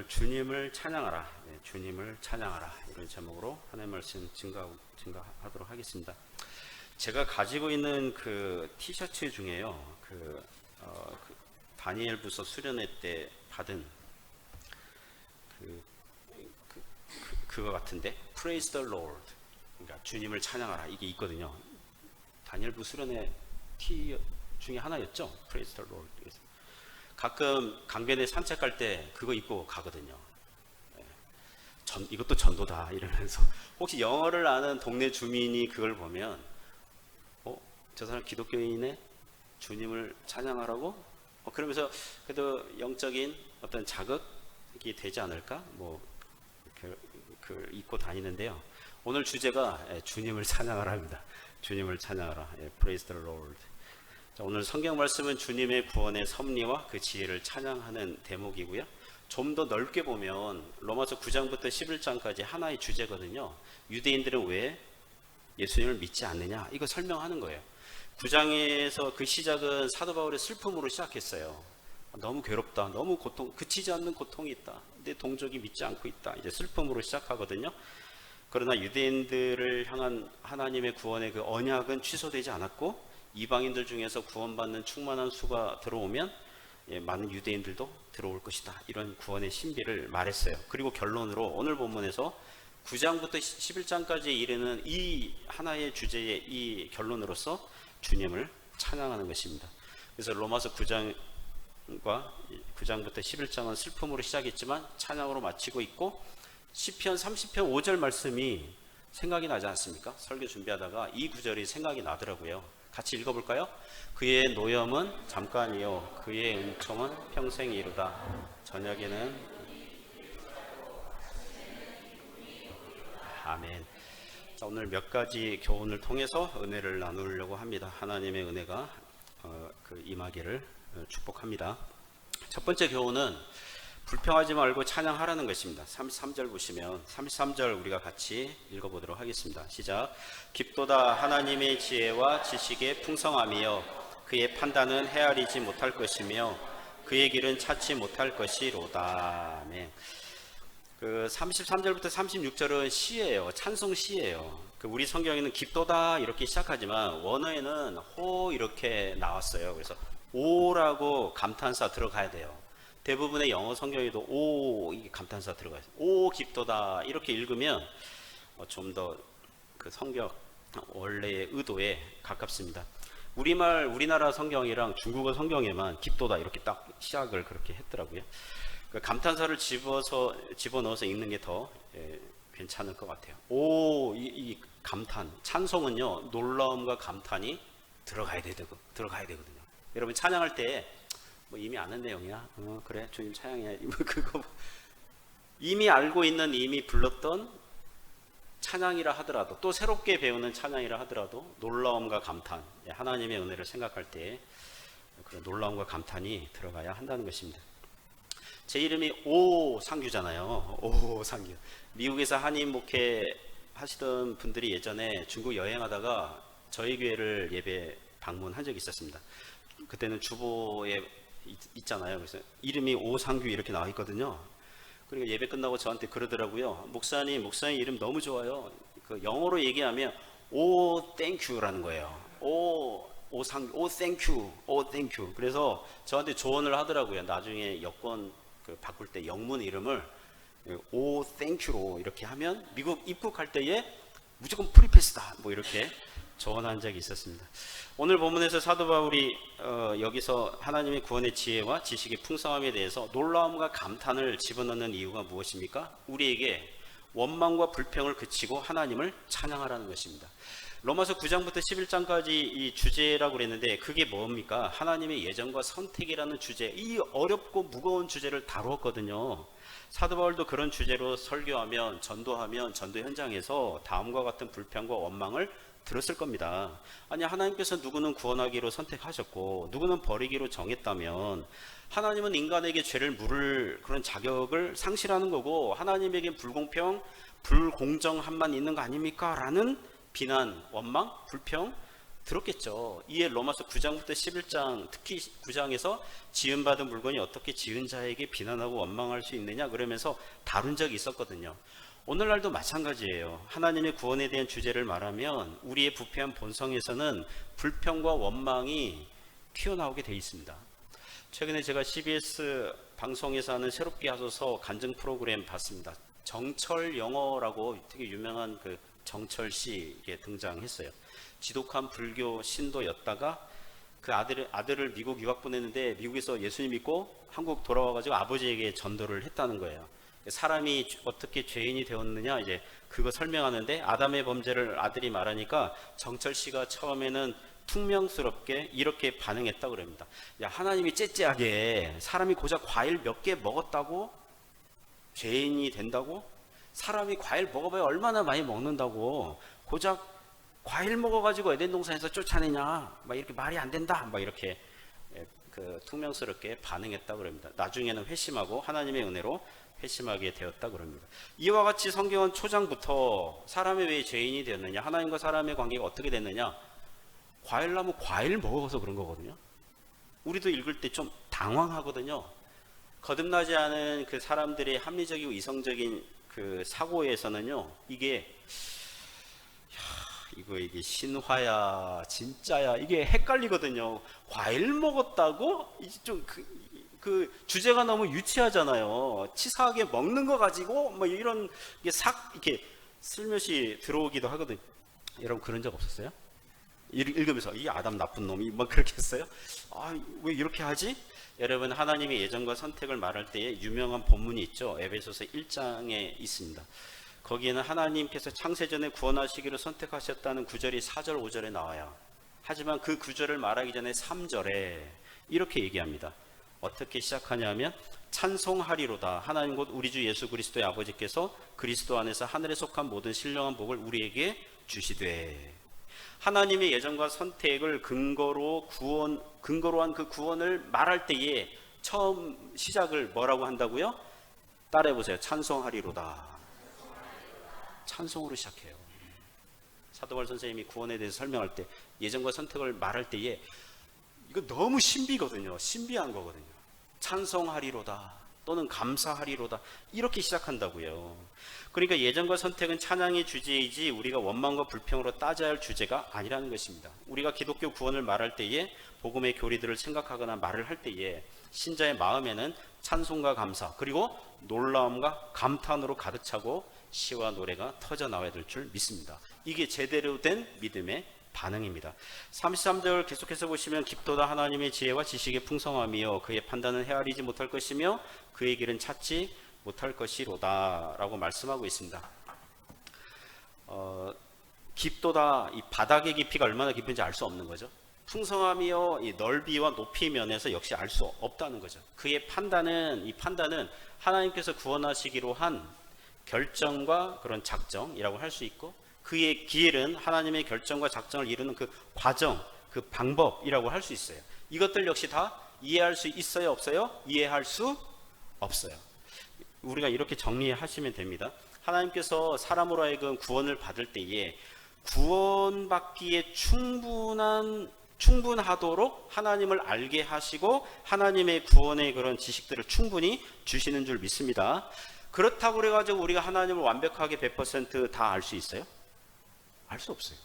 주님을 찬양하라, 주님을 찬양하라, 이런 제목으로 하나님의 말씀 증가하도록 하겠습니다. 제가 가지고 있는 그 티셔츠 중에요, 다니엘부서 수련회 때 받은 그거 같은데, Praise the Lord, 그러니까 주님을 찬양하라, 이게 있거든요. 다니엘부 수련회 티 중에 하나였죠, Praise the Lord. 가끔 강변에 산책할 때 그거 입고 가거든요. 이것도 전도다 이러면서, 혹시 영어를 아는 동네 주민이 그걸 보면 저 사람 기독교인의 주님을 찬양하라고? 그러면서 그래도 영적인 어떤 자극이 되지 않을까? 입고 다니는데요. 오늘 주제가 주님을 찬양하라 합니다. 주님을 찬양하라. Praise the Lord. 오늘 성경 말씀은 주님의 구원의 섭리와 그 지혜를 찬양하는 대목이고요. 좀 더 넓게 보면 로마서 9장부터 11장까지 하나의 주제거든요. 유대인들은 왜 예수님을 믿지 않느냐, 이거 설명하는 거예요. 9장에서 그 시작은 사도 바울의 슬픔으로 시작했어요. 너무 괴롭다, 너무 그치지 않는 고통이 있다, 내 동족이 믿지 않고 있다, 이제 슬픔으로 시작하거든요. 그러나 유대인들을 향한 하나님의 구원의 그 언약은 취소되지 않았고, 이방인들 중에서 구원받는 충만한 수가 들어오면 많은 유대인들도 들어올 것이다, 이런 구원의 신비를 말했어요. 그리고 결론으로 오늘 본문에서 9장부터 11장까지 이르는 이 하나의 주제의 이 결론으로서 주님을 찬양하는 것입니다. 그래서 로마서 9장과 9장부터 11장은 슬픔으로 시작했지만 찬양으로 마치고 있고, 시편 30편 5절 말씀이 생각이 나지 않습니까? 설교 준비하다가 이 구절이 생각이 나더라고요. 같이 읽어볼까요? 그의 노염은 잠깐이요 그의 은총은 평생이로다. 저녁에는 아멘. 자, 오늘 몇 가지 교훈을 통해서 은혜를 나누려고 합니다. 하나님의 은혜가 임하기를 축복합니다. 첫 번째 교훈은 불평하지 말고 찬양하라는 것입니다. 33절 보시면, 33절 우리가 같이 읽어보도록 하겠습니다. 시작. 깊도다 하나님의 지혜와 지식의 풍성함이여 그의 판단은 헤아리지 못할 것이며 그의 길은 찾지 못할 것이로다. 아멘. 33절부터 36절은 시예요. 찬송 시예요. 우리 성경에는 깊도다 이렇게 시작하지만 원어에는 호 이렇게 나왔어요. 그래서 오라고 감탄사 들어가야 돼요. 대부분의 영어 성경에도 오, 이게 감탄사 들어가 있어요. 오 깊도다 이렇게 읽으면 좀 더 그 성경 원래의 의도에 가깝습니다. 우리나라 성경이랑 중국어 성경에만 깊도다 이렇게 딱 시작을 그렇게 했더라고요. 감탄사를 집어넣어서 읽는 게 더 괜찮을 것 같아요. 오, 이 감탄, 찬송은요 놀라움과 감탄이 들어가야 되거든요. 여러분 찬양할 때 이미 아는 내용이야. 그래 주님 찬양해. 그거 이미 알고 있는, 이미 불렀던 찬양이라 하더라도, 또 새롭게 배우는 찬양이라 하더라도 놀라움과 감탄, 하나님의 은혜를 생각할 때 그런 놀라움과 감탄이 들어가야 한다는 것입니다. 제 이름이 오상규잖아요. 오상규. 미국에서 한인 목회 하시던 분들이 예전에 중국 여행하다가 저희 교회를 예배 방문한 적이 있었습니다. 그때는 주보에 있잖아요. 그래서 이름이 오상규 이렇게 나와 있거든요. 그러니까 예배 끝나고 저한테 그러더라고요. 목사님 이름 너무 좋아요. 영어로 얘기하면 오 땡큐라는 거예요. 오상규, 오 땡큐. 그래서 저한테 조언을 하더라고요. 나중에 여권 바꿀 때 영문 이름을 오 땡큐로 이렇게 하면 미국 입국할 때에 무조건 프리패스다, 이렇게 조언한 적이 있었습니다. 오늘 본문에서 사도 바울이 여기서 하나님의 구원의 지혜와 지식의 풍성함에 대해서 놀라움과 감탄을 집어넣는 이유가 무엇입니까? 우리에게 원망과 불평을 그치고 하나님을 찬양하라는 것입니다. 로마서 9장부터 11장까지 이 주제라고 그랬는데 그게 뭡니까? 하나님의 예정과 선택이라는 주제, 이 어렵고 무거운 주제를 다루었거든요. 사도 바울도 그런 주제로 설교하면, 전도하면 전도 현장에서 다음과 같은 불평과 원망을 들었을 겁니다. 아니, 하나님께서 누구는 구원하기로 선택하셨고 누구는 버리기로 정했다면 하나님은 인간에게 죄를 물을 그런 자격을 상실하는 거고 하나님에게 불공평, 불공정함만 있는 거 아닙니까? 라는 비난, 원망, 불평 들었겠죠. 이에 로마서 9장부터 11장, 특히 9장에서 지은받은 물건이 어떻게 지은 자에게 비난하고 원망할 수 있느냐 그러면서 다룬 적이 있었거든요. 오늘날도 마찬가지예요. 하나님의 구원에 대한 주제를 말하면 우리의 부패한 본성에서는 불평과 원망이 튀어나오게 돼 있습니다. 최근에 제가 CBS 방송에서 하는 새롭게 하소서 간증 프로그램 봤습니다. 정철 영어라고 되게 유명한 그 정철 씨에 등장했어요. 지독한 불교 신도였다가 그 아들을 미국 유학 보냈는데 미국에서 예수님 믿고 한국 돌아와가지고 아버지에게 전도를 했다는 거예요. 사람이 어떻게 죄인이 되었느냐 이제 그거 설명하는데 아담의 범죄를 아들이 말하니까 정철 씨가 처음에는 퉁명스럽게 이렇게 반응했다고 그럽니다. 야, 하나님이 째째하게 사람이 고작 과일 몇 개 먹었다고 죄인이 된다고? 사람이 과일 먹어봐야 얼마나 많이 먹는다고 고작 과일 먹어가지고 에덴 동산에서 쫓아내냐? 막 이렇게 말이 안 된다. 막 이렇게 그 퉁명스럽게 반응했다고 그럽니다. 나중에는 회심하고 하나님의 은혜로 회심하게 되었다 그럽니다. 이와 같이 성경은 초장부터 사람이 왜 죄인이 되었느냐, 하나님과 사람의 관계가 어떻게 됐느냐, 과일나무 과일 먹어서 그런 거거든요. 우리도 읽을 때 좀 당황하거든요. 거듭나지 않은 그 사람들의 합리적이고 이성적인 그 사고에서는요, 이게 이게 신화야 진짜야 이게 헷갈리거든요. 과일 먹었다고? 이제 좀 그 주제가 너무 유치하잖아요. 치사하게 먹는 거 가지고 뭐 이런 게 이렇게 슬며시 들어오기도 하거든요. 여러분 그런 적 없었어요? 읽으면서 이 아담 나쁜 놈이 막 그렇게 했어요? 왜 이렇게 하지? 여러분 하나님의 예정과 선택을 말할 때에 유명한 본문이 있죠. 에베소서 1장에 있습니다. 거기에는 하나님께서 창세전에 구원하시기를 선택하셨다는 구절이 4절 5절에 나와요. 하지만 그 구절을 말하기 전에 3절에 이렇게 얘기합니다. 어떻게 시작하냐면 찬송하리로다 하나님 곧 우리 주 예수 그리스도의 아버지께서 그리스도 안에서 하늘에 속한 모든 신령한 복을 우리에게 주시되, 하나님의 예정과 선택을 근거로 한 그 구원을 말할 때에 처음 시작을 뭐라고 한다고요? 따라해 보세요. 찬송하리로다. 찬송으로 시작해요. 사도바울 선생님이 구원에 대해서 설명할 때 예정과 선택을 말할 때에 이거 너무 신비거든요. 신비한 거거든요. 찬송하리로다 또는 감사하리로다 이렇게 시작한다고요. 그러니까 예정과 선택은 찬양의 주제이지 우리가 원망과 불평으로 따져야 할 주제가 아니라는 것입니다. 우리가 기독교 구원을 말할 때에 복음의 교리들을 생각하거나 말을 할 때에 신자의 마음에는 찬송과 감사 그리고 놀라움과 감탄으로 가득 차고 시와 노래가 터져 나와야 될 줄 믿습니다. 이게 제대로 된 믿음의 반응입니다. 33절 계속해서 보시면 깊도다 하나님의 지혜와 지식의 풍성함이요 그의 판단은 헤아리지 못할 것이며 그의 길은 찾지 못할 것이로다 라고 말씀하고 있습니다. 깊도다, 이 바닥의 깊이가 얼마나 깊은지 알 수 없는 거죠. 풍성함이요 이 넓이와 높이 면에서 역시 알 수 없다는 거죠. 그의 이 판단은 하나님께서 구원하시기로 한 결정과 그런 작정이라고 할 수 있고, 그의 길은 하나님의 결정과 작정을 이루는 그 과정, 그 방법이라고 할 수 있어요. 이것들 역시 다 이해할 수 있어요, 없어요? 이해할 수 없어요. 우리가 이렇게 정리하시면 됩니다. 하나님께서 사람으로 하여금 구원을 받을 때에 구원받기에 충분하도록 하나님을 알게 하시고 하나님의 구원의 그런 지식들을 충분히 주시는 줄 믿습니다. 그렇다고 그래가지고 우리가 하나님을 완벽하게 100% 다 알 수 있어요? 알 수 없어요.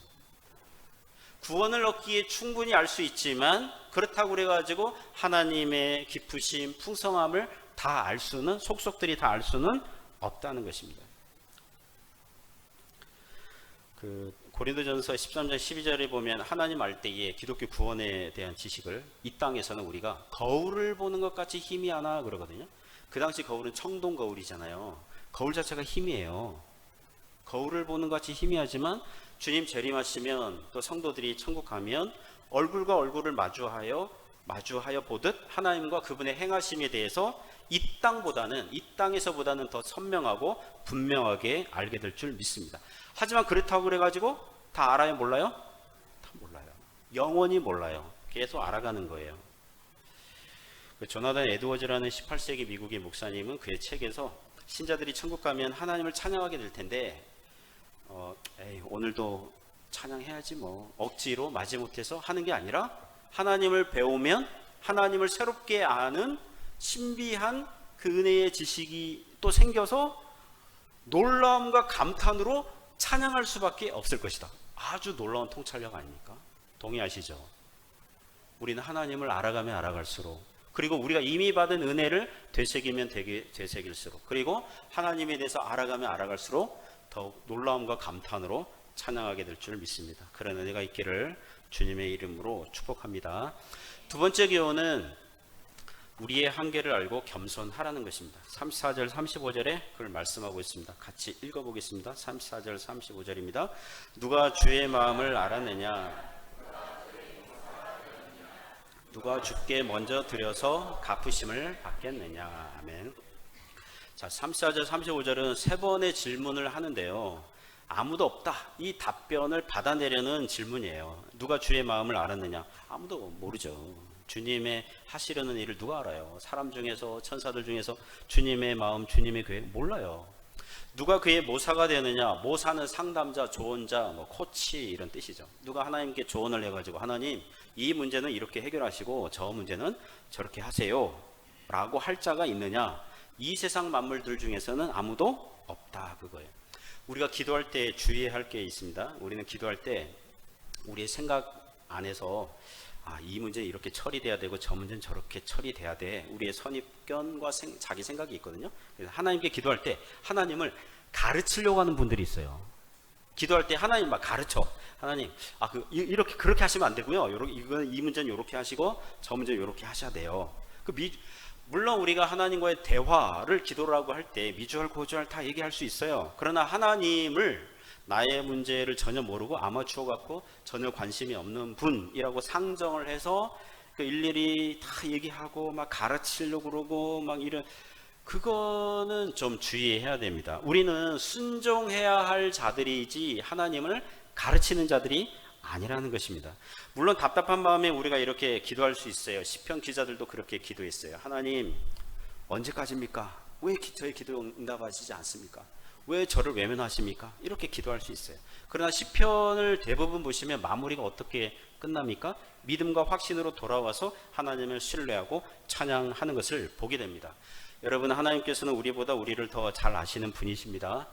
구원을 얻기에 충분히 알 수 있지만 그렇다고 그래가지고 하나님의 깊으심, 풍성함을 다 알 수는, 속속들이 다 알 수는 없다는 것입니다. 고린도전서 13장 12절에 보면 하나님 알 때에 기독교 구원에 대한 지식을 이 땅에서는 우리가 거울을 보는 것 같이 희미하나 그러거든요. 그 당시 거울은 청동 거울이잖아요. 거울 자체가 희미해요. 거울을 보는 것 같이 희미하지만 주님 재림하시면 또 성도들이 천국 가면 얼굴과 얼굴을 마주하여 보듯 하나님과 그분의 행하심에 대해서 이 땅에서보다는 더 선명하고 분명하게 알게 될 줄 믿습니다. 하지만 그렇다고 그래가지고 다 알아요? 몰라요? 다 몰라요. 영원히 몰라요. 계속 알아가는 거예요. 조나단 에드워즈라는 18세기 미국의 목사님은 그의 책에서 신자들이 천국 가면 하나님을 찬양하게 될 텐데 오늘도 찬양해야지 뭐 억지로 마지못해서 하는 게 아니라 하나님을 배우면 하나님을 새롭게 아는 신비한 그 은혜의 지식이 또 생겨서 놀라움과 감탄으로 찬양할 수밖에 없을 것이다. 아주 놀라운 통찰력 아닙니까? 동의하시죠? 우리는 하나님을 알아가면 알아갈수록, 그리고 우리가 이미 받은 은혜를 되새기면 되새길수록, 그리고 하나님에 대해서 알아가면 알아갈수록 더욱 놀라움과 감탄으로 찬양하게 될 줄 믿습니다. 그런 은혜가 있기를 주님의 이름으로 축복합니다. 두 번째 교훈은 우리의 한계를 알고 겸손하라는 것입니다. 34절 35절에 그걸 말씀하고 있습니다. 같이 읽어보겠습니다. 34절 35절입니다. 누가 주의 마음을 알았느냐? 누가 주께 먼저 드려서 갚으심을 받겠느냐? 아멘. 자, 34절 35절은 세 번의 질문을 하는데요, 아무도 없다, 이 답변을 받아내려는 질문이에요. 누가 주의 마음을 알았느냐? 아무도 모르죠. 주님의 하시려는 일을 누가 알아요? 사람 중에서, 천사들 중에서 주님의 마음, 주님의 계획 몰라요. 누가 그의 모사가 되느냐? 모사는 상담자, 조언자, 뭐 코치 이런 뜻이죠. 누가 하나님께 조언을 해가지고 하나님 이 문제는 이렇게 해결하시고 저 문제는 저렇게 하세요 라고 할 자가 있느냐? 이 세상 만물들 중에서는 아무도 없다, 그거예요. 우리가 기도할 때 주의해야 할 게 있습니다. 우리는 기도할 때 우리의 생각 안에서 이 문제는 이렇게 처리돼야 되고 저 문제는 저렇게 처리돼야 돼, 우리의 선입견과 자기 생각이 있거든요. 그래서 하나님께 기도할 때 하나님을 가르치려고 하는 분들이 있어요. 기도할 때 하나님 막 가르쳐. 하나님 이렇게 그렇게 하시면 안 되고요, 이 문제는 이렇게 하시고 저 문제는 이렇게 하셔야 돼요. 물론 우리가 하나님과의 대화를 기도라고 할 때 미주알 고주알 다 얘기할 수 있어요. 그러나 하나님을 나의 문제를 전혀 모르고 아마추어 같고 전혀 관심이 없는 분이라고 상정을 해서 일일이 다 얘기하고 막 가르치려고 그러고 막 이런, 그거는 좀 주의해야 됩니다. 우리는 순종해야 할 자들이지 하나님을 가르치는 자들이 아니라는 것입니다. 물론 답답한 마음에 우리가 이렇게 기도할 수 있어요. 시편 기자들도 그렇게 기도했어요. 하나님 언제까지입니까? 왜 저의 기도 응답하시지 않습니까? 왜 저를 외면하십니까? 이렇게 기도할 수 있어요. 그러나 시편을 대부분 보시면 마무리가 어떻게 끝납니까? 믿음과 확신으로 돌아와서 하나님을 신뢰하고 찬양하는 것을 보게 됩니다. 여러분, 하나님께서는 우리보다 우리를 더 잘 아시는 분이십니다.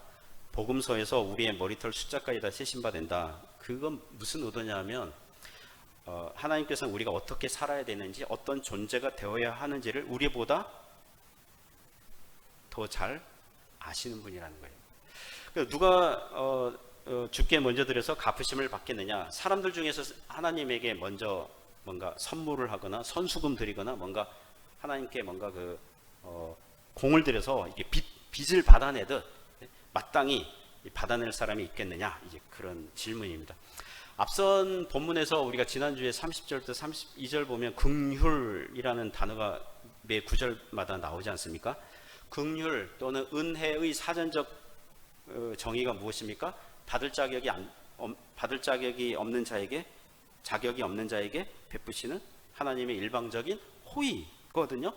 복음서에서 우리의 머리털 숫자까지 다 세신 바 된다. 그건 무슨 의도냐면 하나님께서는 우리가 어떻게 살아야 되는지, 어떤 존재가 되어야 하는지를 우리보다 더 잘 아시는 분이라는 거예요. 누가 주께 먼저 드려서 갚으심을 받겠느냐? 사람들 중에서 하나님에게 먼저 뭔가 선물을 하거나 선수금 드리거나 뭔가 하나님께 뭔가 공을 들여서 이게 빚을 받아내듯 마땅히 받아낼 사람이 있겠느냐? 이제 그런 질문입니다. 앞선 본문에서 우리가 지난주에 30절부터 32절 보면 긍휼이라는 단어가 매 구절마다 나오지 않습니까? 긍휼 또는 은혜의 사전적 정의가 무엇입니까? 받을 자격이 없는 자에게, 자격이 없는 자에게 베푸시는 하나님의 일방적인 호의거든요.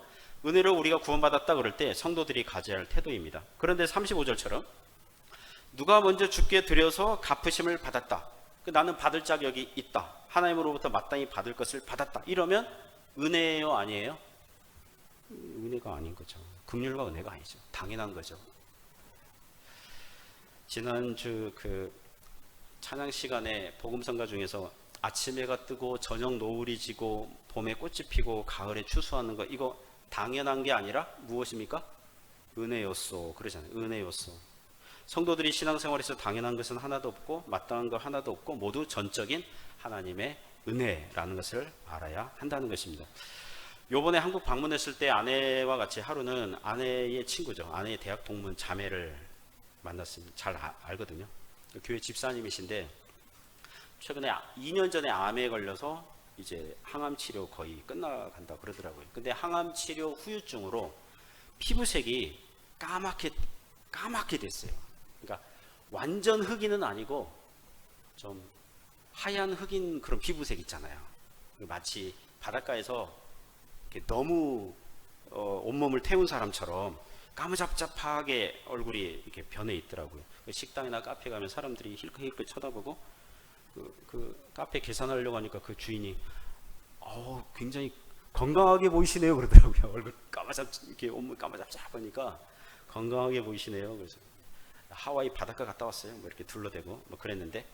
은혜로 우리가 구원받았다 그럴 때 성도들이 가져야 할 태도입니다. 그런데 35절처럼 누가 먼저 주께 드려서 갚으심을 받았다, 나는 받을 자격이 있다, 하나님으로부터 마땅히 받을 것을 받았다, 이러면 은혜예요, 아니에요? 은혜가 아닌 거죠. 긍휼과 은혜가 아니죠. 당연한 거죠. 지난주 찬양 시간에 복음성가 중에서 아침 해가 뜨고 저녁 노을이 지고 봄에 꽃이 피고 가을에 추수하는 거, 이거 당연한 게 아니라 무엇입니까? 은혜였소 그러잖아요. 은혜였소. 성도들이 신앙생활에서 당연한 것은 하나도 없고 마땅한 거 하나도 없고 모두 전적인 하나님의 은혜라는 것을 알아야 한다는 것입니다. 요번에 한국 방문했을 때 아내와 같이 하루는 아내의 친구죠. 아내의 대학 동문 자매를 만났습니다. 잘 알거든요. 교회 집사님이신데 최근에 2년 전에 암에 걸려서 이제 항암 치료 거의 끝나간다 그러더라고요. 근데 항암 치료 후유증으로 피부색이 까맣게 됐어요. 그러니까 완전 흑인은 아니고 좀 하얀 흑인 그런 피부색 있잖아요. 마치 바닷가에서 너무 온몸을 태운 사람처럼 까무잡잡하게 얼굴이 이렇게 변해 있더라고요. 식당이나 카페 가면 사람들이 힐끗힐끗 쳐다보고 그 카페 계산하려고 하니까 그 주인이 굉장히 건강하게 보이시네요 그러더라고요. 얼굴 이렇게 온몸 까마잡잡하니까 건강하게 보이시네요. 그래서 하와이 바닷가 갔다 왔어요. 뭐 이렇게 둘러대고 뭐 그랬는데,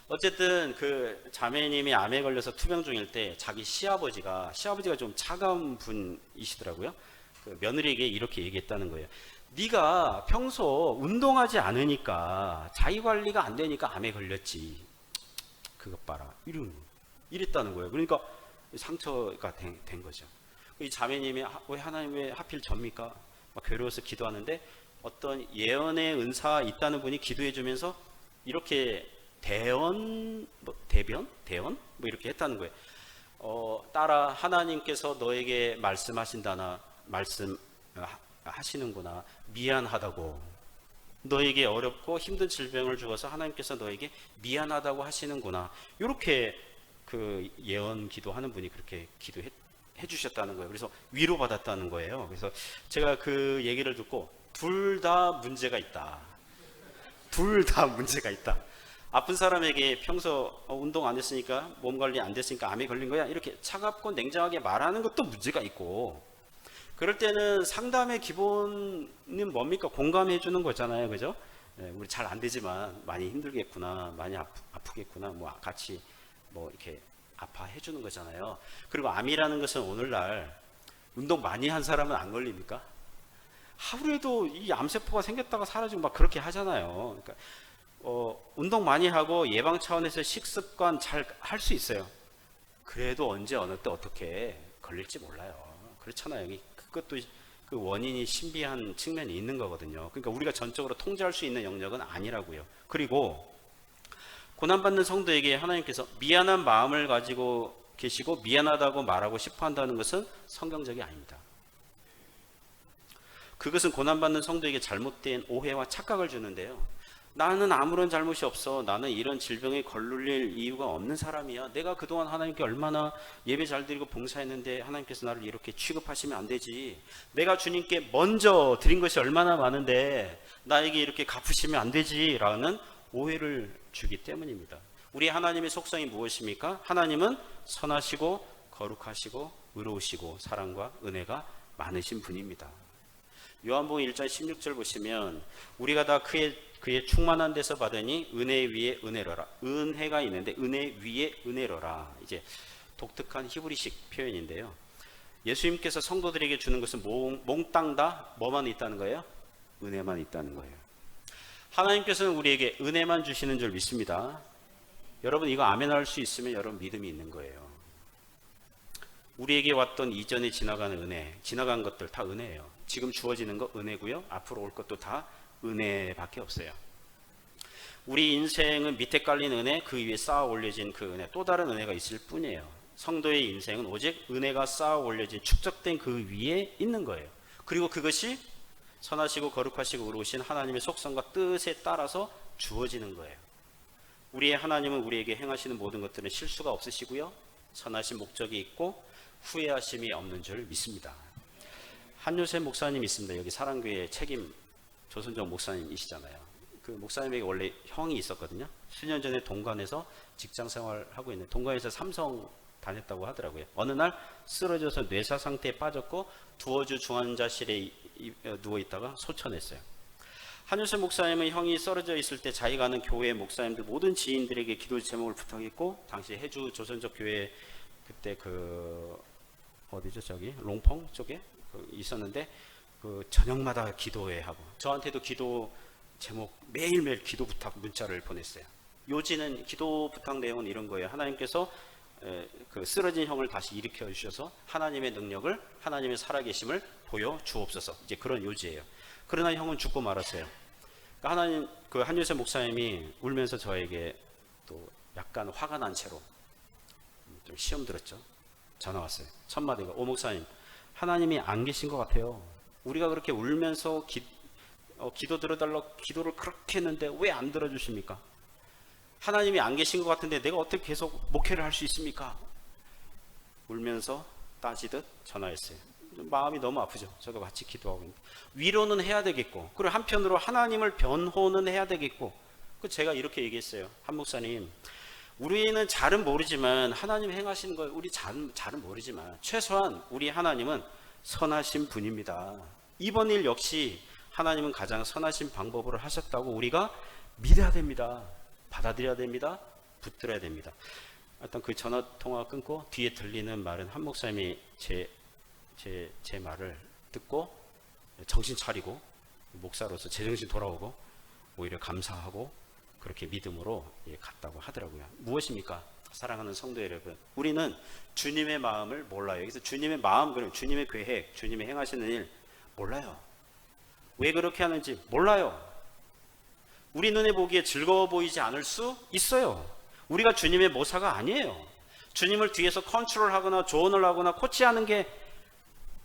어쨌든 그 자매님이 암에 걸려서 투병 중일 때 자기 시아버지가 좀 차가운 분이시더라고요. 그 며느리에게 이렇게 얘기했다는 거예요. 네가 평소 운동하지 않으니까 자기 관리가 안 되니까 암에 걸렸지. 그것 봐라. 이랬다는 거예요. 그러니까 상처가 된 거죠. 이 자매님이 왜 하나님 왜 하필 접니까? 막 괴로워서 기도하는데 어떤 예언의 은사 있다는 분이 기도해 주면서 이렇게 대변 뭐 이렇게 했다는 거예요. 딸아, 하나님께서 너에게 말씀하시는구나. 미안하다고. 너에게 어렵고 힘든 질병을 주어서 하나님께서 너에게 미안하다고 하시는구나. 이렇게 그 예언 기도하는 분이 그렇게 기도해 주셨다는 거예요. 그래서 위로받았다는 거예요. 그래서 제가 그 얘기를 듣고 둘 다 문제가 있다. 아픈 사람에게 평소 운동 안 했으니까, 몸 관리 안 됐으니까 암에 걸린 거야, 이렇게 차갑고 냉정하게 말하는 것도 문제가 있고, 그럴 때는 상담의 기본은 뭡니까? 공감해 주는 거잖아요. 그죠? 우리 잘 안 되지만 많이 힘들겠구나, 많이 아프겠구나, 뭐 같이 뭐 이렇게 아파해 주는 거잖아요. 그리고 암이라는 것은 오늘날 운동 많이 한 사람은 안 걸립니까? 하루에도 이 암세포가 생겼다가 사라지고 막 그렇게 하잖아요. 그러니까 운동 많이 하고 예방 차원에서 식습관 잘 할 수 있어요. 그래도 언제 어느 때 어떻게 걸릴지 몰라요. 그렇잖아요. 그것도 그 원인이 신비한 측면이 있는 거거든요. 그러니까 우리가 전적으로 통제할 수 있는 영역은 아니라고요. 그리고 고난받는 성도에게 하나님께서 미안한 마음을 가지고 계시고 미안하다고 말하고 싶어 한다는 것은 성경적이 아닙니다. 그것은 고난받는 성도에게 잘못된 오해와 착각을 주는데요. 나는 아무런 잘못이 없어. 나는 이런 질병에 걸릴 이유가 없는 사람이야. 내가 그동안 하나님께 얼마나 예배 잘 드리고 봉사했는데 하나님께서 나를 이렇게 취급하시면 안 되지. 내가 주님께 먼저 드린 것이 얼마나 많은데 나에게 이렇게 갚으시면 안 되지 라는 오해를 주기 때문입니다. 우리 하나님의 속성이 무엇입니까? 하나님은 선하시고 거룩하시고 의로우시고 사랑과 은혜가 많으신 분입니다. 요한복음 1장 16절 보시면 우리가 다 그의 충만한 데서 받으니 은혜 위에 은혜로라. 은혜가 있는데 은혜 위에 은혜로라. 이제 독특한 히브리식 표현인데요. 예수님께서 성도들에게 주는 것은 몽땅 다 뭐만 있다는 거예요? 은혜만 있다는 거예요. 하나님께서는 우리에게 은혜만 주시는 줄 믿습니다. 여러분 이거 아멘 할 수 있으면 여러분 믿음이 있는 거예요. 우리에게 왔던 이전에 지나가는 은혜, 지나간 것들 다 은혜예요. 지금 주어지는 거 은혜고요. 앞으로 올 것도 다 은혜밖에 없어요. 우리 인생은 밑에 깔린 은혜, 그 위에 쌓아 올려진 그 은혜, 또 다른 은혜가 있을 뿐이에요. 성도의 인생은 오직 은혜가 쌓아 올려진 축적된 그 위에 있는 거예요. 그리고 그것이 선하시고 거룩하시고 의로우신 하나님의 속성과 뜻에 따라서 주어지는 거예요. 우리의 하나님은 우리에게 행하시는 모든 것들은 실수가 없으시고요. 선하신 목적이 있고 후회하심이 없는 줄 믿습니다. 한요셉 목사님 있습니다. 여기 사랑교회 책임 조선정 목사님이시잖아요. 그 목사님에게 원래 형이 있었거든요. 수년 전에 동관에서 직장 생활하고 있는, 동관에서 삼성 다녔다고 하더라고요. 어느 날 쓰러져서 뇌사 상태에 빠졌고 두어 주 중환자실에 누워 있다가 소천했어요. 한요셉 목사님은 형이 쓰러져 있을 때 자기가 아는 교회 목사님들 모든 지인들에게 기도 제목을 부탁했고, 당시 해주 조선족 교회 그때 어디죠, 저기 롱펑 쪽에 있었는데 저녁마다 기도회 하고, 저한테도 기도 제목 매일매일 기도 부탁 문자를 보냈어요. 요지는 기도 부탁 내용은 이런 거예요. 하나님께서 그 쓰러진 형을 다시 일으켜 주셔서 하나님의 능력을, 하나님의 살아계심을 보여 주옵소서. 이제 그런 요지예요. 그러나 형은 죽고 말았어요. 하나님, 그 한요셉 목사님이 울면서 저에게 또 약간 화가 난 채로 좀 시험 들었죠. 전화 왔어요. 첫 마디가, 오 목사님, 하나님이 안 계신 것 같아요. 우리가 그렇게 울면서 기도 들어달라고 기도를 그렇게 했는데 왜 안 들어주십니까? 하나님이 안 계신 것 같은데 내가 어떻게 계속 목회를 할 수 있습니까? 울면서 따지듯 전화했어요. 마음이 너무 아프죠. 저도 같이 기도하고 있는데 위로는 해야 되겠고, 그리고 한편으로 하나님을 변호는 해야 되겠고, 제가 이렇게 얘기했어요. 한 목사님, 우리는 잘은 모르지만 하나님 행하시는 걸 우리 잘은 모르지만 최소한 우리 하나님은 선하신 분입니다. 이번 일 역시 하나님은 가장 선하신 방법으로 하셨다고 우리가 믿어야 됩니다. 받아들여야 됩니다. 붙들어야 됩니다. 일단 그 전화 통화 끊고 뒤에 들리는 말은 한 목사님이 제 말을 듣고 정신 차리고 목사로서 제정신 돌아오고 오히려 감사하고 그렇게 믿음으로 갔다고 하더라고요. 무엇입니까? 사랑하는 성도 여러분, 우리는 주님의 마음을 몰라요. 여기서 주님의 마음, 그럼 주님의 계획, 주님의 행하시는 일 몰라요. 왜 그렇게 하는지 몰라요. 우리 눈에 보기에 즐거워 보이지 않을 수 있어요. 우리가 주님의 모사가 아니에요. 주님을 뒤에서 컨트롤하거나 조언을 하거나 코치하는 게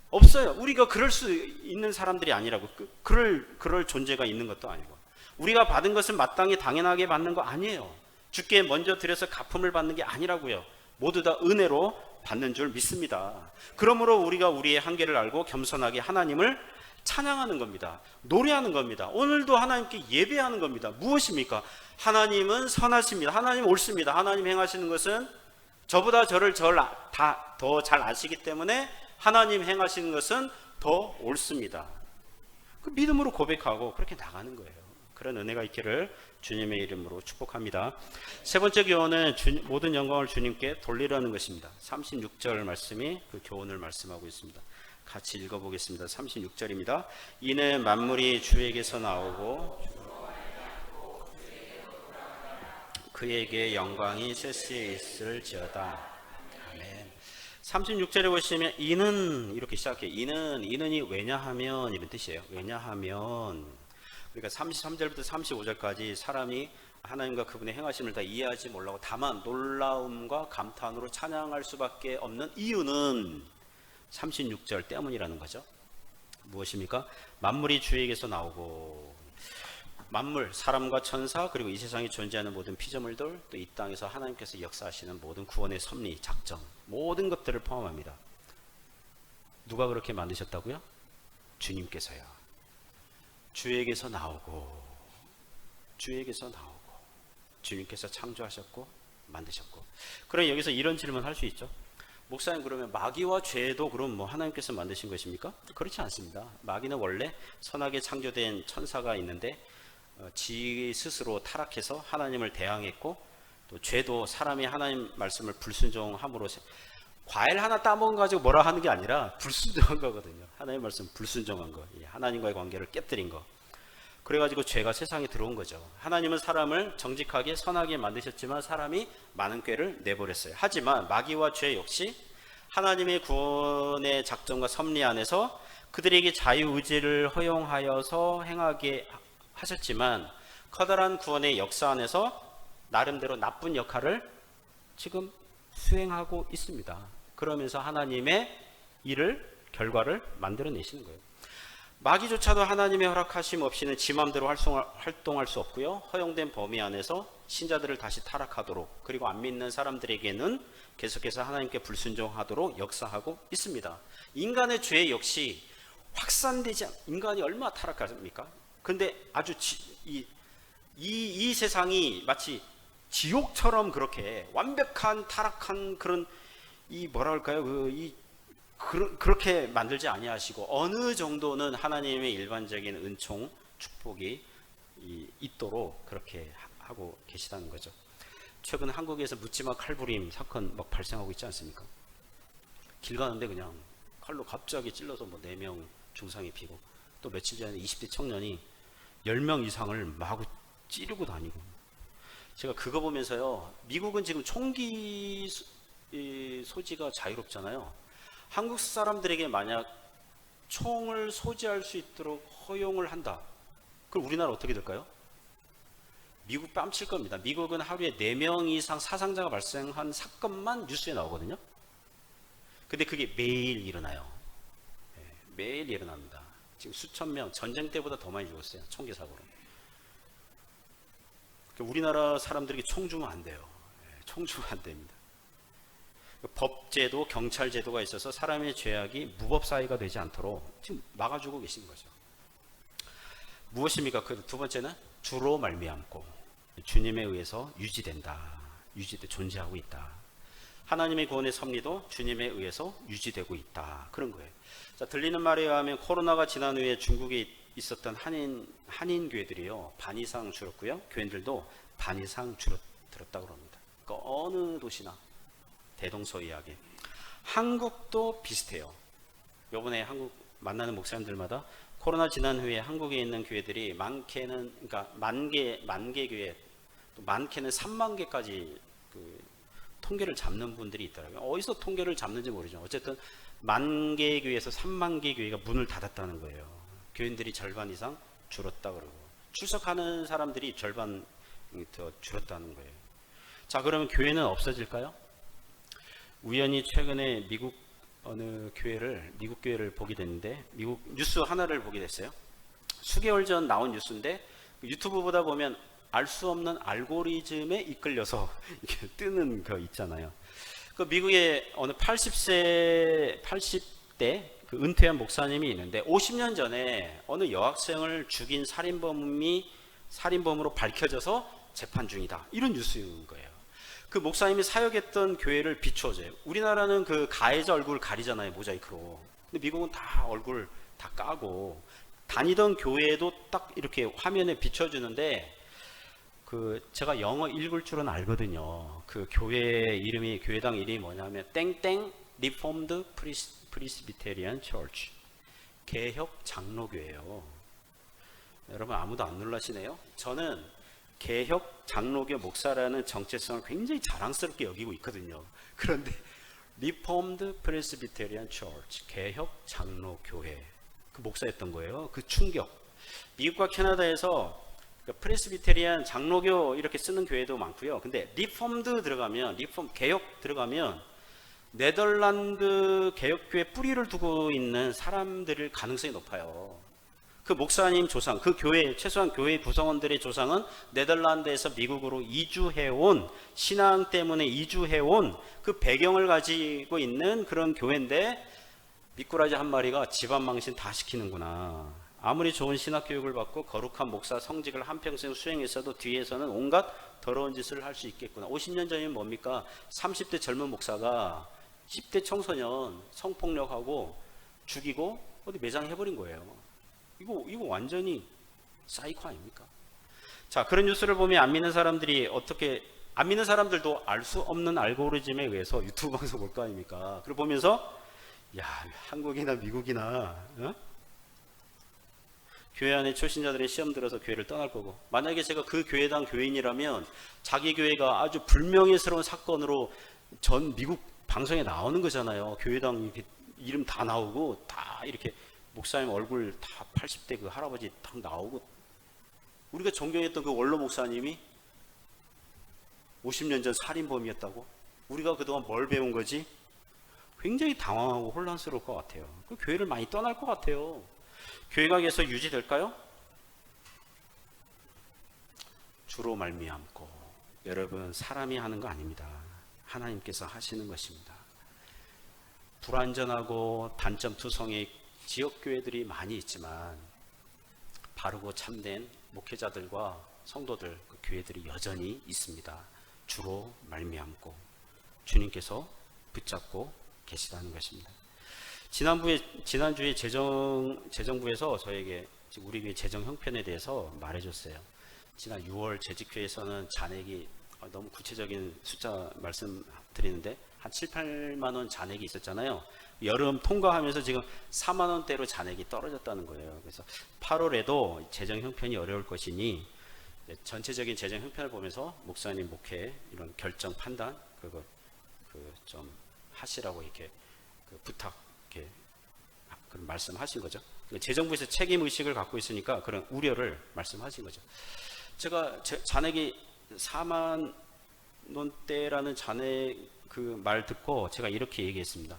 없어요. 우리가 그럴 수 있는 사람들이 아니라고. 그럴 존재가 있는 것도 아니고. 우리가 받은 것은 마땅히 당연하게 받는 거 아니에요. 주께 먼저 드려서 갚음을 받는 게 아니라고요. 모두 다 은혜로 받는 줄 믿습니다. 그러므로 우리가 우리의 한계를 알고 겸손하게 하나님을 찬양하는 겁니다. 노래하는 겁니다. 오늘도 하나님께 예배하는 겁니다. 무엇입니까? 하나님은 선하십니다. 하나님 옳습니다. 하나님 행하시는 것은 저보다 저를 더 잘 아시기 때문에 하나님 행하시는 것은 더 옳습니다. 그 믿음으로 고백하고 그렇게 나가는 거예요. 그런 은혜가 있기를 주님의 이름으로 축복합니다. 세 번째 교훈은 모든 영광을 주님께 돌리라는 것입니다. 36절 말씀이 그 교훈을 말씀하고 있습니다. 같이 읽어보겠습니다. 36절입니다. 이는 만물이 주에게서 나오고 그에게 영광이 셋이 있을지어다. 아멘. 36절에 보시면 이는 이렇게 시작해요. 이는이 왜냐하면 이런 뜻이에요. 왜냐하면 그러니까 33절부터 35절까지 사람이 하나님과 그분의 행하심을 다 이해하지 못하고 다만 놀라움과 감탄으로 찬양할 수밖에 없는 이유는 36절 때문이라는 거죠. 무엇입니까? 만물이 주에게서 나오고, 만물, 사람과 천사, 그리고 이 세상에 존재하는 모든 피조물들, 또 이 땅에서 하나님께서 역사하시는 모든 구원의 섭리, 작정, 모든 것들을 포함합니다. 누가 그렇게 만드셨다고요? 주님께서요. 주에게서 나오고 주님께서 창조하셨고 만드셨고. 그럼 여기서 이런 질문 할 수 있죠. 목사님, 그러면 마귀와 죄도 그럼 뭐 하나님께서 만드신 것입니까? 그렇지 않습니다. 마귀는 원래 선하게 창조된 천사가 있는데 지 스스로 타락해서 하나님을 대항했고, 또 죄도 사람이 하나님 말씀을 불순종함으로, 과일 하나 따먹은 거 가지고 뭐라 하는 게 아니라 불순종한 거거든요. 하나님 말씀 불순종한 거, 하나님과의 관계를 깨뜨린 거. 그래가지고 죄가 세상에 들어온 거죠. 하나님은 사람을 정직하게 선하게 만드셨지만 사람이 많은 꾀를 내버렸어요. 하지만 마귀와 죄 역시 하나님의 구원의 작정과 섭리 안에서 그들에게 자유의지를 허용하여서 행하게 하셨지만 커다란 구원의 역사 안에서 나름대로 나쁜 역할을 지금 수행하고 있습니다. 그러면서 하나님의 결과를 만들어내시는 거예요. 마귀조차도 하나님의 허락하심 없이는 지 맘대로 활동할 수 없고요. 허용된 범위 안에서 신자들을 다시 타락하도록, 그리고 안 믿는 사람들에게는 계속해서 하나님께 불순종하도록 역사하고 있습니다. 인간의 죄 역시 인간이 얼마나 타락합니까? 근데 아주 이 세상이 마치 지옥처럼 그렇게 완벽한 타락한 그런 그렇게 만들지 아니하시고 어느 정도는 하나님의 일반적인 은총, 축복이 있도록 그렇게 하고 계시다는 거죠. 최근 한국에서 묻지마 칼부림 사건 막 발생하고 있지 않습니까? 길 가는데 그냥 칼로 갑자기 찔러서 4명 중상이 입히고, 또 며칠 전에 20대 청년이 10명 이상을 마구 찌르고 다니고. 제가 그거 보면서요, 미국은 지금 총기 소지가 자유롭잖아요. 한국 사람들에게 만약 총을 소지할 수 있도록 허용을 한다, 그럼 우리나라 어떻게 될까요? 미국 뺨칠 겁니다. 미국은 하루에 4명 이상 사상자가 발생한 사건만 뉴스에 나오거든요. 근데 그게 매일 일어나요. 매일 일어납니다. 지금 수천 명, 전쟁 때보다 더 많이 죽었어요, 총기 사고로. 우리나라 사람들에게 총 주면 안 돼요. 총 주면 안 됩니다. 법제도, 경찰제도가 있어서 사람의 죄악이 무법사위가 되지 않도록 지금 막아주고 계신 거죠. 무엇입니까? 그 두 번째는 주로 말미암고, 주님에 의해서 유지된다. 존재하고 있다. 하나님의 구원의 섭리도 주님에 의해서 유지되고 있다. 그런 거예요. 자, 들리는 말에 의하면 코로나가 지난 후에 중국에 있었던 한인 교회들이요, 반 이상 줄었고요. 교인들도 반 이상 줄어들었다고 합니다. 그러니까 어느 도시나 대동소이하게. 한국도 비슷해요. 요번에 한국 만나는 목사님들마다 코로나 지난 후에 한국에 있는 교회들이 많게는, 그러니까 만 개 교회, 또 많게는 3만 개까지 통계를 잡는 분들이 있더라고요. 어디서 통계를 잡는지 모르죠. 어쨌든 만 개 교회에서 3만 개 교회가 문을 닫았다는 거예요. 교인들이 절반 이상 줄었다 그러고, 출석하는 사람들이 절반 더 줄었다는 거예요. 자, 그러면 교회는 없어질까요? 우연히 최근에 미국 미국 교회를 보게 됐는데, 미국 뉴스 하나를 보게 됐어요. 수개월 전 나온 뉴스인데, 유튜브 보다 보면 알 수 없는 알고리즘에 이끌려서 이렇게 뜨는 거 있잖아요. 그 미국의 어느 80대 그 은퇴한 목사님이 있는데, 50년 전에 어느 여학생을 죽인 살인범으로 밝혀져서 재판 중이다. 이런 뉴스인 거예요. 그 목사님이 사역했던 교회를 비추어줘요. 우리나라는 그 가해자 얼굴 가리잖아요, 모자이크로. 근데 미국은 다 얼굴 다 까고, 다니던 교회도 딱 이렇게 화면에 비춰주는데, 제가 영어 읽을 줄은 알거든요. 그 교회당 이름이 뭐냐면 땡땡 Reformed Presbyterian Church, 개혁 장로교예요. 여러분 아무도 안 놀라시네요. 저는 개혁 장로교 목사라는 정체성을 굉장히 자랑스럽게 여기고 있거든요. 그런데 Reformed Presbyterian Church, 개혁 장로교회, 그 목사였던 거예요. 그 충격. 미국과 캐나다에서 프레스비테리안 장로교 이렇게 쓰는 교회도 많고요. 근데 리폼드 들어가면, 개혁 들어가면 네덜란드 개혁교회 뿌리를 두고 있는 사람들일 가능성이 높아요. 그 목사님 조상, 그 교회, 최소한 교회 구성원들의 조상은 네덜란드에서 미국으로 이주해온, 신앙 때문에 이주해온 그 배경을 가지고 있는 그런 교회인데, 미꾸라지 한 마리가 집안 망신 다 시키는구나. 아무리 좋은 신학교육을 받고 거룩한 목사 성직을 한평생 수행했어도 뒤에서는 온갖 더러운 짓을 할 수 있겠구나. 50년 전이면 뭡니까? 30대 젊은 목사가 10대 청소년 성폭력하고 죽이고 어디 매장해버린 거예요. 이거 완전히 사이코 아닙니까? 자, 그런 뉴스를 보면 안 믿는 사람들도 알 수 없는 알고리즘에 의해서 유튜브 방송 볼 거 아닙니까? 그걸 보면서, 야, 한국이나 미국이나, 교회 안에 초신자들의 시험 들어서 교회를 떠날 거고, 만약에 제가 그 교회당 교인이라면 자기 교회가 아주 불명예스러운 사건으로 전 미국 방송에 나오는 거잖아요. 교회당 이름 다 나오고, 다 이렇게 목사님 얼굴 다 80대 그 할아버지 딱 나오고, 우리가 존경했던 그 원로 목사님이 50년 전 살인범이었다고? 우리가 그동안 뭘 배운 거지? 굉장히 당황하고 혼란스러울 것 같아요. 그 교회를 많이 떠날 것 같아요. 교회가 계속 유지될까요? 주로 말미암고. 여러분, 사람이 하는 거 아닙니다. 하나님께서 하시는 것입니다. 불완전하고 단점투성의 지역교회들이 많이 있지만 바르고 참된 목회자들과 성도들, 그 교회들이 여전히 있습니다. 주로 말미암고 주님께서 붙잡고 계시다는 것입니다. 지난주에 재정부에서 저에게 우리 교회 재정 형편에 대해서 말해줬어요. 지난 6월 재직회에서는 잔액이, 너무 구체적인 숫자 말씀드리는데 한 7, 8만 원 잔액이 있었잖아요. 여름 통과하면서 지금 4만 원대로 잔액이 떨어졌다는 거예요. 그래서 8월에도 재정 형편이 어려울 것이니 전체적인 재정 형편을 보면서 목사님 목회 이런 결정 판단 그거 좀 하시라고 이렇게 부탁 이렇게 그런 말씀하신 거죠. 재정부에서 책임 의식을 갖고 있으니까 그런 우려를 말씀하신 거죠. 제가 잔액이 4만 원대라는 잔액 그 말 듣고 제가 이렇게 얘기했습니다.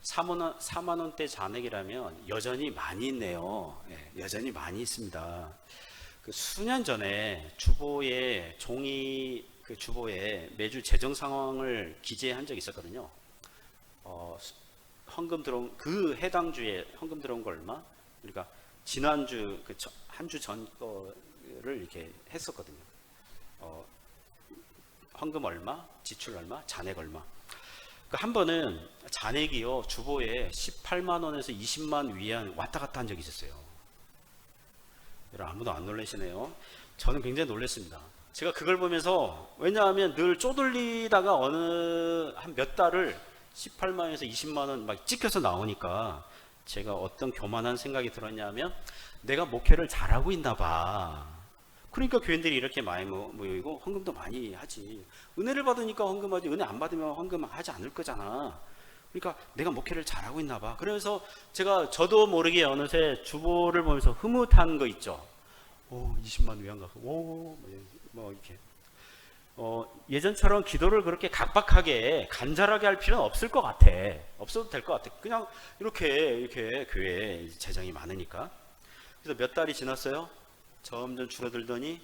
4만 원대 잔액이라면 여전히 많이 있네요. 네, 여전히 많이 있습니다. 그 수년 전에 주보에 주보에 매주 재정 상황을 기재한 적이 있었거든요. 헌금 들어온 그 해당 주에 헌금 들어온 거 얼마? 그러니까 지난주 한 주 전 거를 이렇게 했었거든요. 헌금 얼마, 지출 얼마, 잔액 얼마. 한 번은 잔액이요 주보에 18만 원에서 20만 위안 왔다 갔다 한 적이 있었어요. 여러분 아무도 안 놀라시네요. 저는 굉장히 놀랐습니다. 제가 그걸 보면서, 왜냐하면 늘 쪼들리다가 어느 한 몇 달을 18만원에서 20만 원 막 찍혀서 나오니까 제가 어떤 교만한 생각이 들었냐면, 내가 목회를 잘하고 있나 봐. 그러니까 교인들이 이렇게 많이 모이고 헌금도 많이 하지. 은혜를 받으니까 헌금하지, 은혜 안 받으면 헌금하지 않을 거잖아. 그러니까 내가 목회를 잘하고 있나 봐. 그래서 저도 모르게 어느새 주보를 보면서 흐뭇한 거 있죠. 오, 20만 위안 가서 뭐 이렇게 예전처럼 기도를 그렇게 각박하게 간절하게 할 필요는 없을 것 같아. 없어도 될 것 같아. 그냥 이렇게 교회에 재정이 많으니까. 그래서 몇 달이 지났어요. 점점 줄어들더니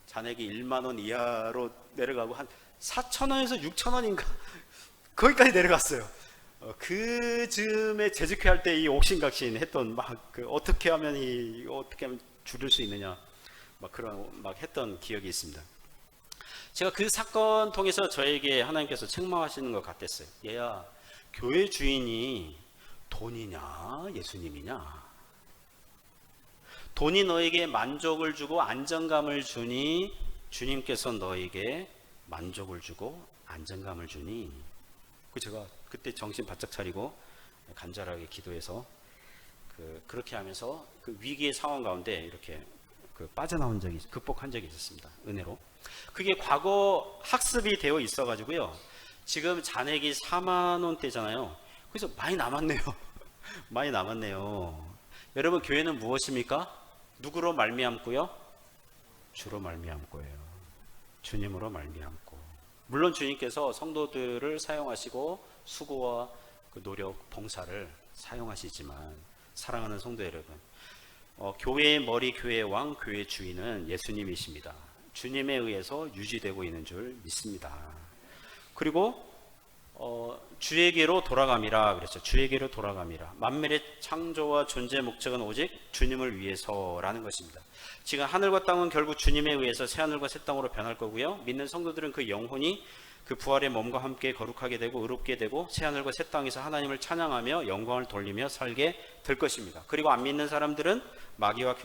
잔액이 1만 원 이하로 내려가고 한 4천 원에서 6천 원인가 거기까지 내려갔어요. 그 즈음에 재직회 할 때 이 옥신각신 했던 어떻게 하면 줄일 수 있느냐 그런 했던 기억이 있습니다. 제가 그 사건 통해서 저에게 하나님께서 책망하시는 것 같았어요. 얘야, 교회 주인이 돈이냐 예수님이냐? 돈이 너에게 만족을 주고 안정감을 주니 주님께서 너에게 만족을 주고 안정감을 주니? 제가 그때 정신 바짝 차리고 간절하게 기도해서 그렇게 하면서 그 위기의 상황 가운데 이렇게 빠져나온 적이, 극복한 적이 있었습니다. 은혜로. 그게 과거 학습이 되어 있어 가지고요. 지금 잔액이 4만 원대잖아요. 그래서 많이 남았네요. 많이 남았네요. 여러분, 교회는 무엇입니까? 누구로 말미암고요? 주로 말미암고예요. 주님으로 말미암고. 물론 주님께서 성도들을 사용하시고 수고와 노력, 봉사를 사용하시지만, 사랑하는 성도 여러분, 교회의 머리, 교회의 왕, 교회의 주인은 예수님이십니다. 주님에 의해서 유지되고 있는 줄 믿습니다. 그리고 주에게로 돌아감이라 그랬죠. 주에게로 돌아감이라. 만물의 창조와 존재 목적은 오직 주님을 위해서라는 것입니다. 지금 하늘과 땅은 결국 주님에 의해서 새하늘과 새 땅으로 변할 거고요. 믿는 성도들은 그 영혼이 그 부활의 몸과 함께 거룩하게 되고 의롭게 되고 새하늘과 새 땅에서 하나님을 찬양하며 영광을 돌리며 살게 될 것입니다. 그리고 안 믿는 사람들은 마귀와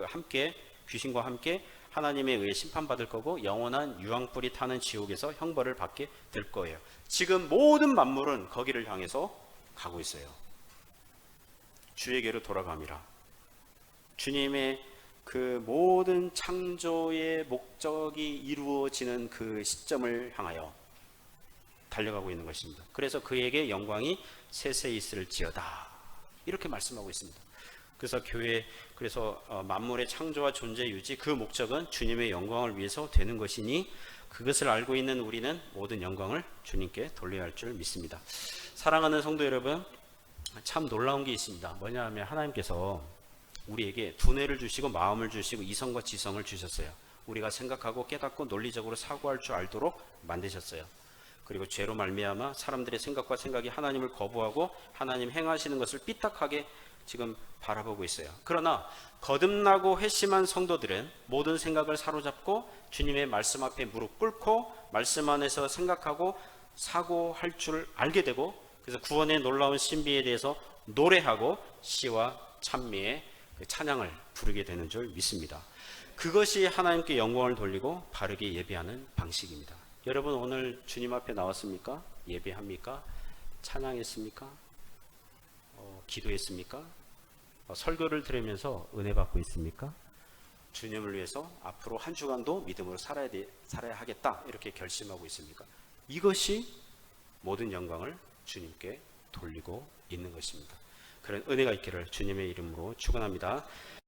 함께, 귀신과 함께 하나님에 의해 심판받을 거고 영원한 유황불이 타는 지옥에서 형벌을 받게 될 거예요. 지금 모든 만물은 거기를 향해서 가고 있어요. 주에게로 돌아감이라. 주님의 그 모든 창조의 목적이 이루어지는 그 시점을 향하여 달려가고 있는 것입니다. 그래서 그에게 영광이 세세히 있을지어다, 이렇게 말씀하고 있습니다. 그래서 만물의 창조와 존재 유지, 그 목적은 주님의 영광을 위해서 되는 것이니 그것을 알고 있는 우리는 모든 영광을 주님께 돌려야 할 줄 믿습니다. 사랑하는 성도 여러분, 참 놀라운 게 있습니다. 뭐냐 하면 하나님께서 우리에게 두뇌를 주시고 마음을 주시고 이성과 지성을 주셨어요. 우리가 생각하고 깨닫고 논리적으로 사고할 줄 알도록 만드셨어요. 그리고 죄로 말미암아 사람들의 생각과 생각이 하나님을 거부하고 하나님 행하시는 것을 삐딱하게 지금 바라보고 있어요. 그러나 거듭나고 회심한 성도들은 모든 생각을 사로잡고 주님의 말씀 앞에 무릎 꿇고 말씀 안에서 생각하고 사고할 줄 알게 되고, 그래서 구원의 놀라운 신비에 대해서 노래하고 시와 찬미의 찬양을 부르게 되는 줄 믿습니다. 그것이 하나님께 영광을 돌리고 바르게 예배하는 방식입니다. 여러분, 오늘 주님 앞에 나왔습니까? 예배합니까? 찬양했습니까? 기도했습니까? 설교를 들으면서 은혜 받고 있습니까? 주님을 위해서 앞으로 한 주간도 믿음으로 살아야 하겠다, 이렇게 결심하고 있습니까? 이것이 모든 영광을 주님께 돌리고 있는 것입니다. 그런 은혜가 있기를 주님의 이름으로 축원합니다.